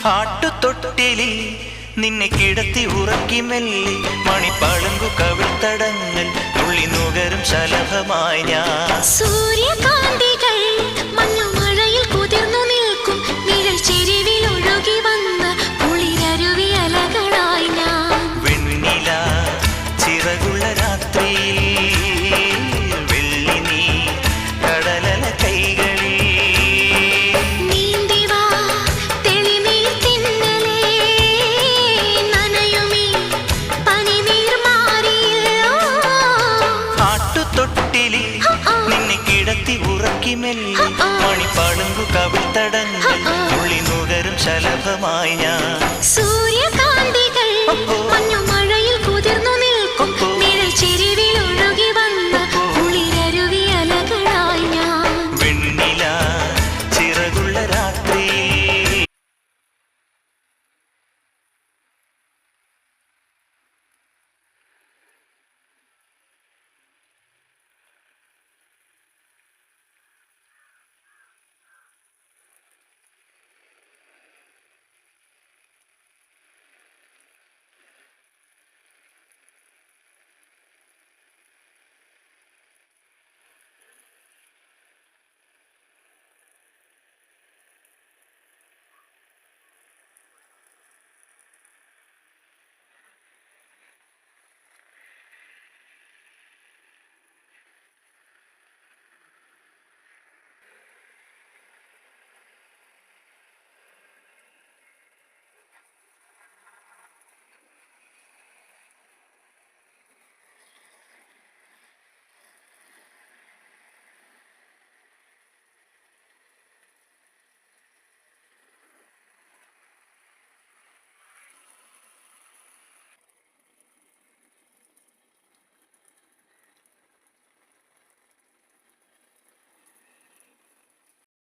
ആട്ടുതൊട്ടിലിൽ നിന്നെ കിടത്തി ഉറക്കി മെല്ലെ മണിപ്പളുങ്കു കവിൾത്തടങ്ങൾ തുള്ളി നുകരും ശലഭമായി ഞാൻ. സൂര്യകാന്തികൾ മഞ്ഞുമഴയിൽ കുതിർന്നു നിൽക്കും നിഴൽ ചെരിവിൽ ഒഴുകി വന്ന കുളിരരുവി അലകളായി ഞാൻ. വെണ്ണില ചിറകുള്ള രാത്രിയിൽ വെള്ളി നീ കടലല കൈകളിൽ നീന്തിവാ തെളിനീർ തിന്നലേ നനയുമീ പനിനീർ മാറിയില്ലോ. ആട്ടുതൊട്ടിലിൽ നിന്നെ കിടത്തി ഉറക്കി മെല്ലെ മണിപ്പളുങ്കു കവിൾത്തടങ്ങൾ തുള്ളി നുകരും ശലഭമായി ഞാൻ.